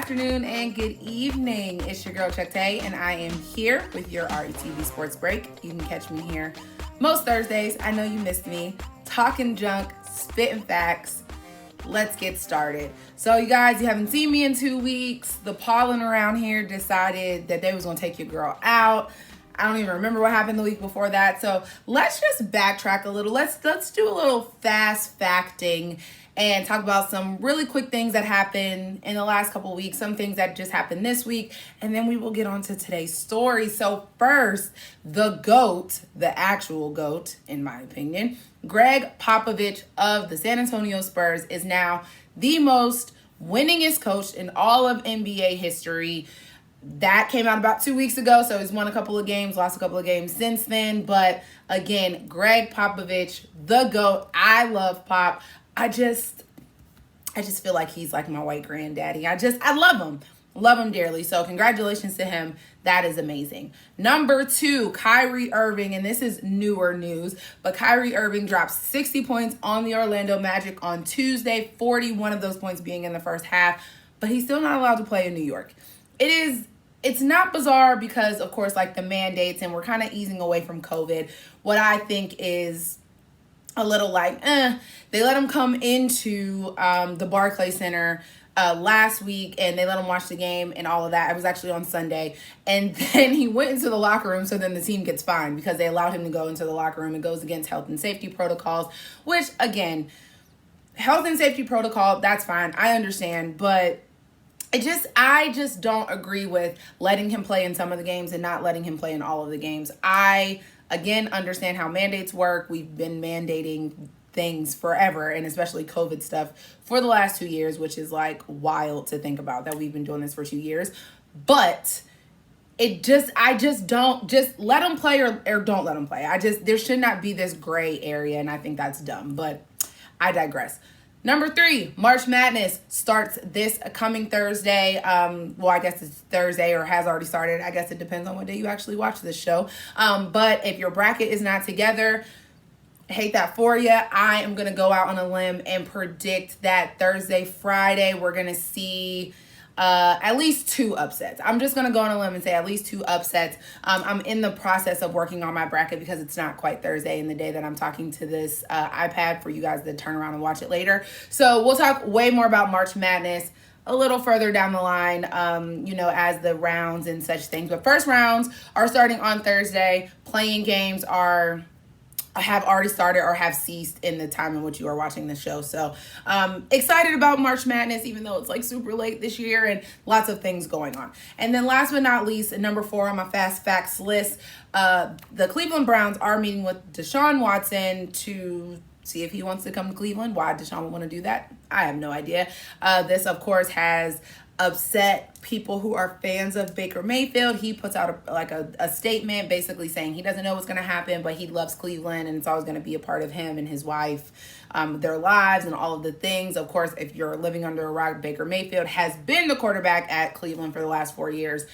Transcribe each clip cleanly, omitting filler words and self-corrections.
afternoon, and good evening. It's your girl, ChucTayy, and I am here with your RETV Sports Break. You can catch me here most Thursdays. I know you missed me. Talking junk, spitting facts. Let's get started. So, you guys, you haven't seen me in 2 weeks. The pollen around here decided that they was going to take your girl out. I don't even remember what happened the week before that. So let's just backtrack a little. Let's do a little fast facting and talk about some really quick things that happened in the last couple of weeks, some things that just happened this week, and then we will get on to today's story. So first, the GOAT, the actual GOAT, in my opinion, Greg Popovich of the San Antonio Spurs is now the most winningest coach in all of NBA history. That came out about 2 weeks ago, so he's won a couple of games, lost a couple of games since then. But again, Greg Popovich, the GOAT. I love Pop. I just feel like he's like my white granddaddy. I love him dearly. So congratulations to him. That is amazing. Number 2, Kyrie Irving, and this is newer news, but Kyrie Irving dropped 60 points on the Orlando Magic on Tuesday, 41 of those points being in the first half, but he's still not allowed to play in New York. It's not bizarre because, of course, like the mandates, and we're kind of easing away from COVID. What I think is a little like, they let him come into the Barclays Center last week, and they let him watch the game and all of that. It was actually on Sunday. And then he went into the locker room, so then the team gets fined because they allowed him to go into the locker room. It goes against health and safety protocols, which, again, health and safety protocol, that's fine. I understand, but I just don't agree with letting him play in some of the games and not letting him play in all of the games. I, again, understand how mandates work. We've been mandating things forever, and especially COVID stuff for the last 2 years, which is like wild to think about that we've been doing this for 2 years. But I just don't let him play or don't let him play. There should not be this gray area, and I think that's dumb, but I digress. Number 3, March Madness starts this coming Thursday. Well, I guess it's Thursday or has already started. I guess it depends on what day you actually watch this show. But if your bracket is not together, hate that for you. I am going to go out on a limb and predict that Thursday, Friday, we're going to see at least 2 upsets. I'm just going to go on a limb and say at least 2 upsets. I'm in the process of working on my bracket because it's not quite Thursday in the day that I'm talking to this iPad for you guys to turn around and watch it later. So we'll talk way more about March Madness a little further down the line, as the rounds and such things. But first rounds are starting on Thursday. Playing games have already started or have ceased in the time in which you are watching the show. So excited about March Madness, even though it's like super late this year and lots of things going on. And then last but not least, number 4 on my fast facts list, the Cleveland Browns are meeting with Deshaun Watson to see if he wants to come to Cleveland. Why Deshaun would want to do that, I have no idea. This, of course, has upset people who are fans of Baker Mayfield. He puts out a statement basically saying he doesn't know what's going to happen, but he loves Cleveland and it's always going to be a part of him and his wife, their lives and all of the things. Of course, if you're living under a rock, Baker Mayfield has been the quarterback at Cleveland for the last 4 years,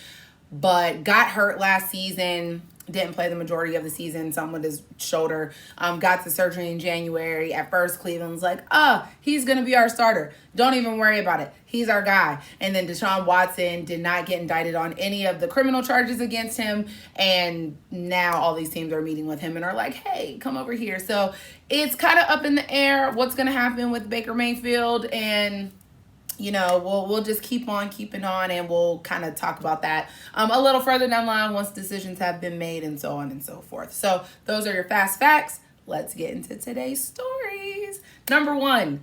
but got hurt last season. Didn't play the majority of the season, something with his shoulder, got the surgery in January. At first, Cleveland's like, he's going to be our starter. Don't even worry about it. He's our guy. And then Deshaun Watson did not get indicted on any of the criminal charges against him. And now all these teams are meeting with him and are like, hey, come over here. So it's kind of up in the air what's going to happen with Baker Mayfield. And we'll just keep on keeping on, and we'll kind of talk about that a little further down the line once decisions have been made and so on and so forth. So those are your fast facts. Let's get into today's stories. Number 1.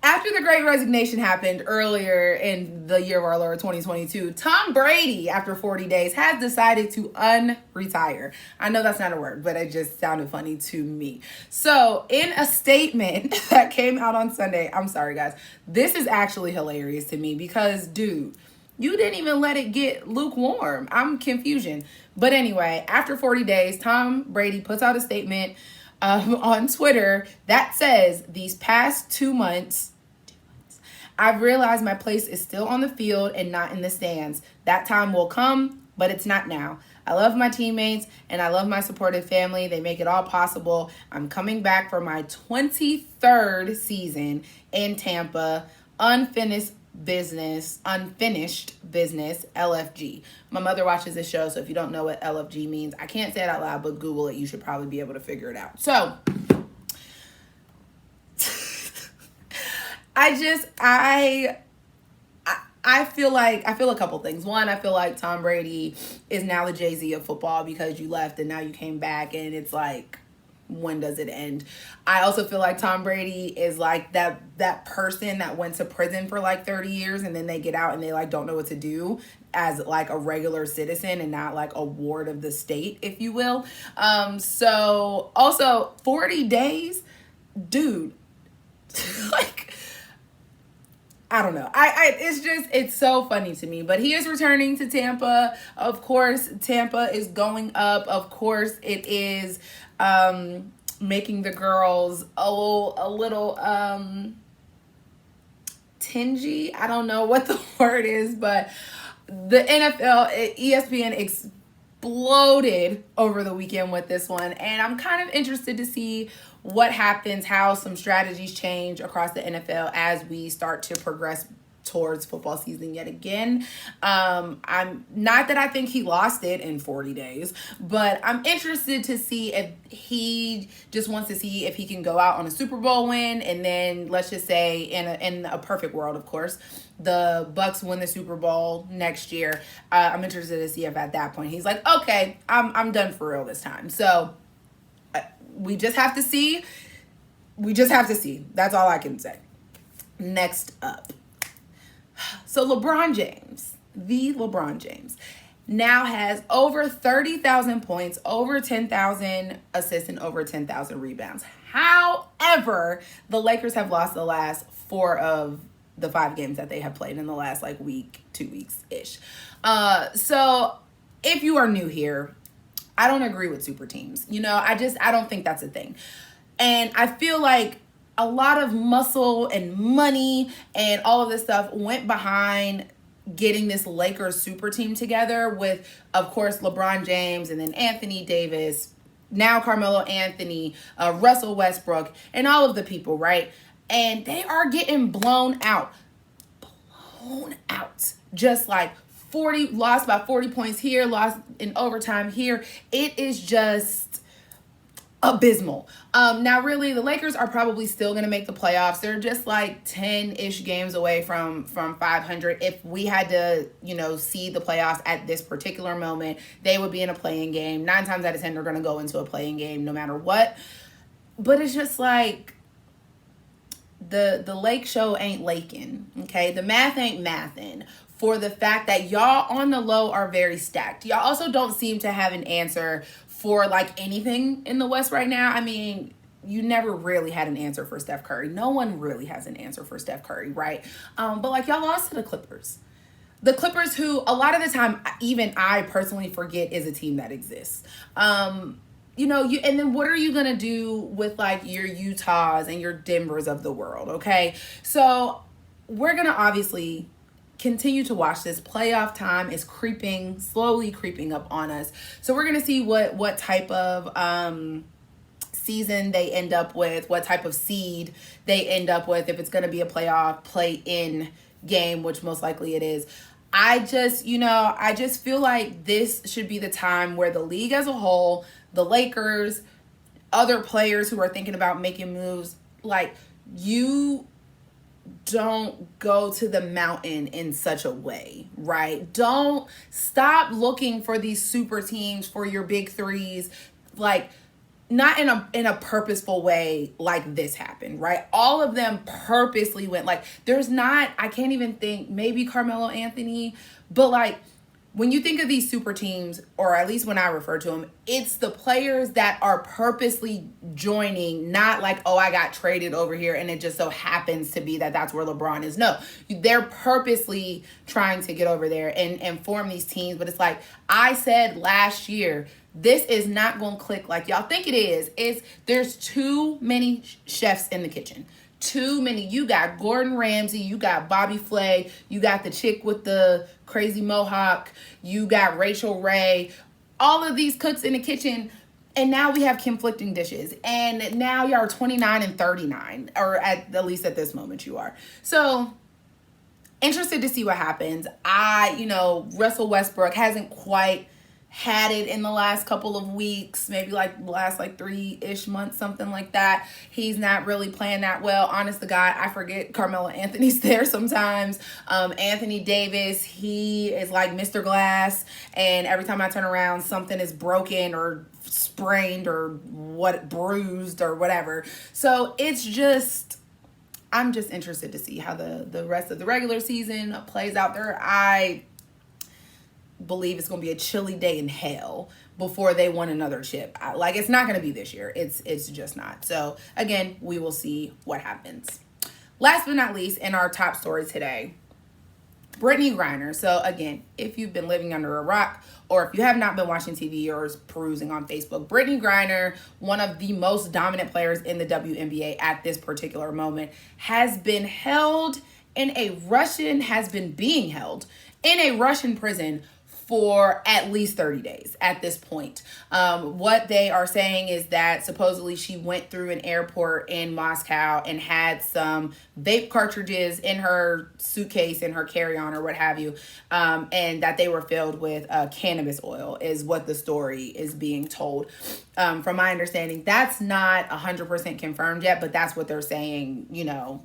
After the Great Resignation happened earlier in the year of our Lord 2022, Tom Brady, after 40 days, has decided to unretire. I know that's not a word, but it just sounded funny to me. So in a statement that came out on Sunday, I'm sorry, guys, this is actually hilarious to me because, dude, you didn't even let it get lukewarm. I'm confusion. But anyway, after 40 days, Tom Brady puts out a statement on Twitter that says, these past 2 months, I've realized my place is still on the field and not in the stands. That time will come, but it's not now. I love my teammates and I love my supportive family. They make it all possible. I'm coming back for my 23rd season in Tampa. Unfinished business, unfinished business, LFG. My mother watches this show, so if you don't know what LFG means, I can't say it out loud, but Google it. You should probably be able to figure it out. So I feel a couple things. One, I feel like Tom Brady is now the Jay-Z of football because you left and now you came back, and it's like, when does it end? I also feel like Tom Brady is like that person that went to prison for like 30 years and then they get out and they like don't know what to do as like a regular citizen and not like a ward of the state, if you will. So also 40 days, dude, like, I don't know. It's so funny to me. But he is returning to Tampa. Of course, Tampa is going up. Of course, it is making the girls a little tingy. I don't know what the word is, but the NFL, ESPN exploded over the weekend with this one. And I'm kind of interested to see what happens, how some strategies change across the NFL as we start to progress towards football season yet again. I'm not that I think he lost it in 40 days, but I'm interested to see if he just wants to see if he can go out on a Super Bowl win, and then let's just say in a perfect world, of course, the Bucs win the Super Bowl next year. I'm interested to see if at that point he's like, okay, I'm done for real this time. So we just have to see. That's all I can say. Next up. So LeBron James, now has over 30,000 points, over 10,000 assists, and over 10,000 rebounds. However, the Lakers have lost the last 4 of the 5 games that they have played in the last like week, 2 weeks-ish. So if you are new here, I don't agree with super teams. I don't think that's a thing. And I feel like a lot of muscle and money and all of this stuff went behind getting this Lakers super team together with, of course, LeBron James and then Anthony Davis, now Carmelo Anthony, Russell Westbrook, and all of the people, right? And they are getting blown out. Just like lost by 40 points here, lost in overtime here. It is just abysmal. Now, really, the Lakers are probably still going to make the playoffs. They're just like 10-ish games away from 500. If we had to, see the playoffs at this particular moment, they would be in a play-in game. 9 times out of 10, they're going to go into a play-in game no matter what. But it's just like the Lake Show ain't laking, okay? The math ain't mathin'. For the fact that y'all on the low are very stacked. Y'all also don't seem to have an answer for like anything in the West right now. I mean, you never really had an answer for Steph Curry. No one really has an answer for Steph Curry, right? But like y'all lost to the Clippers. The Clippers, who a lot of the time, even I personally forget is a team that exists. And then what are you going to do with like your Utahs and your Denvers of the world, okay? So we're going to obviously continue to watch this. Playoff time is slowly creeping up on us. So we're going to see what type of season they end up with, what type of seed they end up with, if it's going to be a playoff play-in game, which most likely it is. I just feel like this should be the time where the league as a whole, the Lakers, other players who are thinking about making moves, like, you don't go to the mountain in such a way, right? Don't stop looking for these super teams, for your big threes, like not in a purposeful way like this happened, right? All of them purposely went, like, I can't even think, maybe Carmelo Anthony, but like when you think of these super teams, or at least when I refer to them, it's the players that are purposely joining, not like, oh, I got traded over here and it just so happens to be that that's where LeBron is. No, they're purposely trying to get over there and form these teams. But it's like I said last year, this is not going to click like y'all think it is. There's too many chefs in the kitchen. Too many. You got Gordon Ramsay, you got Bobby Flay, you got the chick with the crazy mohawk, you got Rachel Ray, all of these cooks in the kitchen, and now we have conflicting dishes. And now y'all are 29 and 39, or at least at this moment you are. So Interested to see what happens. Russell Westbrook hasn't quite had it in the last couple of weeks, maybe like the last like 3-ish months, something like that. He's not really playing that well. Honest to God, I forget Carmelo Anthony's there sometimes. Anthony Davis, he is like Mr. Glass, and every time I turn around, something is broken or sprained or bruised or whatever. So I'm just interested to see how the rest of the regular season plays out there. I believe it's going to be a chilly day in hell before they won another chip. It's not going to be this year. It's just not. So again, we will see what happens. Last but not least, in our top story today, Brittney Griner. So again, if you've been living under a rock or if you have not been watching TV or perusing on Facebook, Brittney Griner, one of the most dominant players in the WNBA at this particular moment, has been being held in a Russian prison for at least 30 days at this point. What they are saying is that supposedly she went through an airport in Moscow and had some vape cartridges in her suitcase, in her carry-on or what have you, and that they were filled with cannabis oil is what the story is being told. From my understanding, that's not 100% confirmed yet, but that's what they're saying,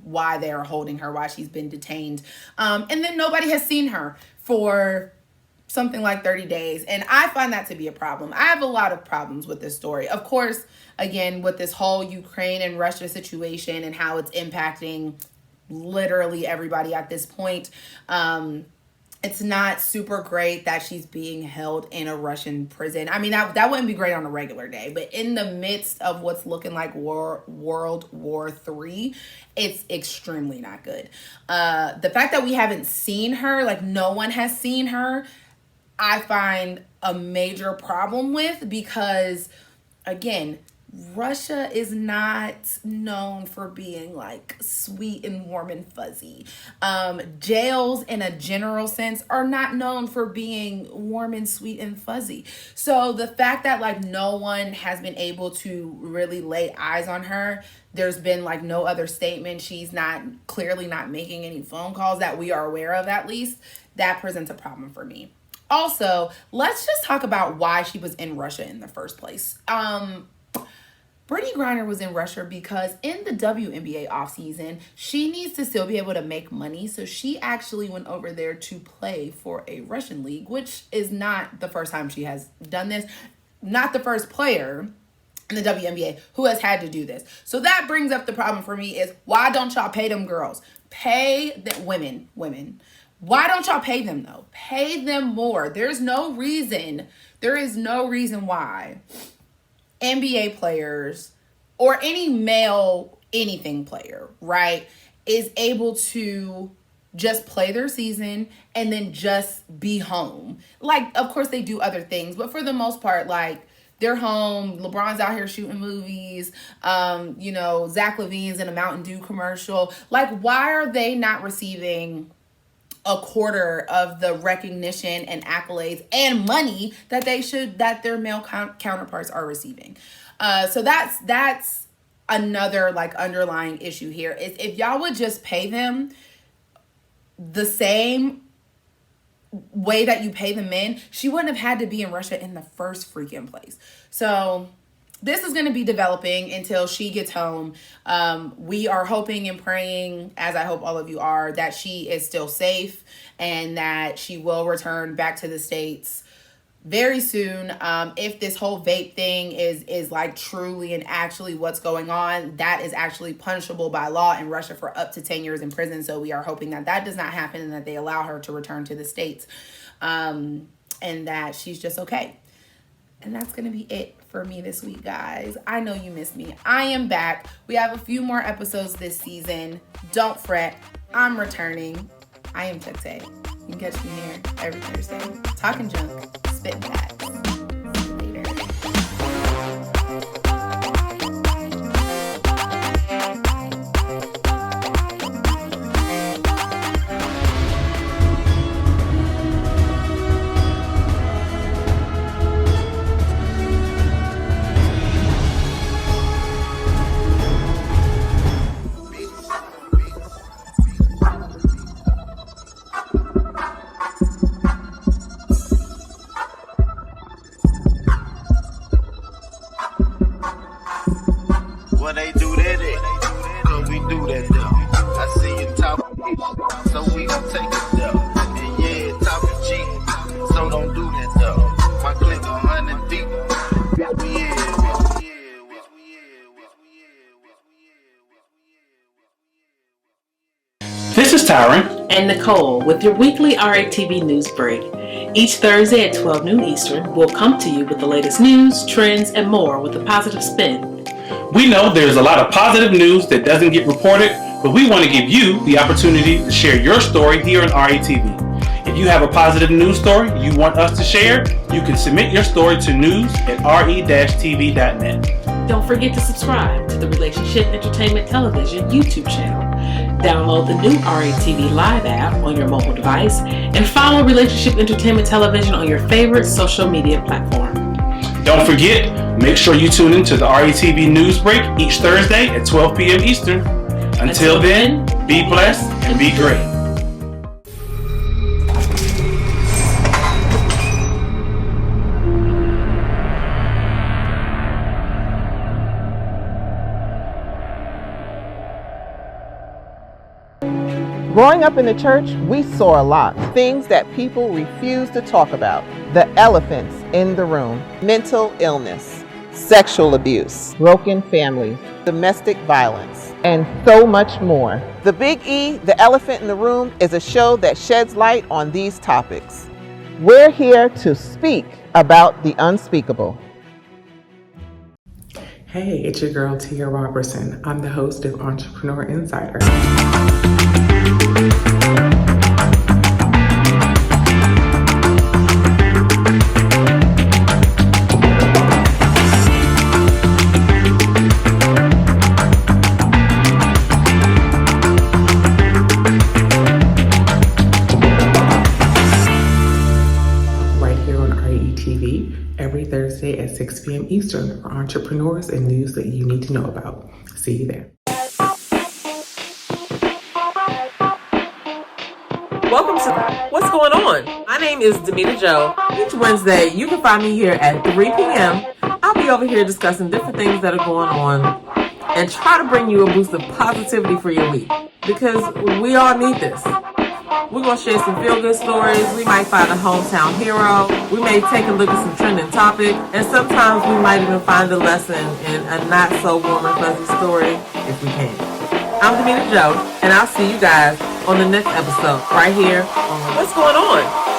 why they are holding her, why she's been detained. And then nobody has seen her for something like 30 days. And I find that to be a problem. I have a lot of problems with this story. Of course, again, with this whole Ukraine and Russia situation and how it's impacting literally everybody at this point. It's not super great that she's being held in a Russian prison. I mean, that wouldn't be great on a regular day, but in the midst of what's looking like World War III, it's extremely not good. The fact that we haven't seen her, no one has seen her, I find a major problem with, because again, Russia is not known for being sweet and warm and fuzzy. Jails in a general sense are not known for being warm and sweet and fuzzy. So the fact that no one has been able to really lay eyes on her, there's been no other statement. She's clearly not making any phone calls that we are aware of, at least. That presents a problem for me. Also, let's just talk about why she was in Russia in the first place. Brittney Griner was in Russia because in the WNBA offseason, she needs to still be able to make money. So she actually went over there to play for a Russian league, which is not the first time she has done this. Not the first player in the WNBA who has had to do this. So that brings up the problem for me is, why don't y'all pay them girls? Pay the women. Why don't y'all pay them though? Pay them more. There is no reason why NBA players or any male anything player, right, is able to just play their season and then just be home. Of course they do other things, but for the most part, they're home. LeBron's out here shooting movies. Zach LaVine's in a Mountain Dew commercial. Why are they not receiving a quarter of the recognition and accolades and money that their male counterparts are receiving? So that's another underlying issue here. Is if y'all would just pay them the same way that you pay the men, she wouldn't have had to be in Russia in the first freaking place. So this is going to be developing until she gets home. We are hoping and praying, as I hope all of you are, that she is still safe and that she will return back to the States very soon. If this whole vape thing is truly and actually what's going on, that is actually punishable by law in Russia for up to 10 years in prison. So we are hoping that does not happen and that they allow her to return to the States, and that she's just okay. And that's going to be it for me this week, guys. I know you missed me. I am back. We have a few more episodes this season. Don't fret. I'm returning. I am ChucTayy. You can catch me here every Thursday. Talking junk, spitting facts. is Tyron and Nicole with your weekly RETV news break. Each Thursday at 12 noon Eastern, we'll come to you with the latest news, trends, and more with a positive spin. We know there's a lot of positive news that doesn't get reported, but we want to give you the opportunity to share your story here on RETV. If you have a positive news story you want us to share, you can submit your story to news@re-tv.net. Don't forget to subscribe to the Relationship Entertainment Television YouTube channel. Download the new RETV Live app on your mobile device and follow Relationship Entertainment Television on your favorite social media platform. Don't forget, make sure you tune into the RETV News Break each Thursday at 12 p.m. Eastern. Until then, be blessed and be great. Growing up in the church, we saw a lot. Things that people refuse to talk about. The elephants in the room. Mental illness, sexual abuse, broken families, domestic violence, and so much more. The Big E, The Elephant in the Room, is a show that sheds light on these topics. We're here to speak about the unspeakable. Hey, it's your girl Tia Robertson. I'm the host of Entrepreneur Insider. Right here on RETV, every Thursday at 6 p.m. Eastern for entrepreneurs and news that you need to know about. See you there. Welcome to What's Going On? My name is Demita Joe. Each Wednesday, you can find me here at 3 p.m. I'll be over here discussing different things that are going on and try to bring you a boost of positivity for your week because we all need this. We're going to share some feel-good stories. We might find a hometown hero. We may take a look at some trending topic. And sometimes we might even find a lesson in a not-so-warm and fuzzy story if we can. I'm Demita Joe, and I'll see you guys on the next episode right here on What's Going On?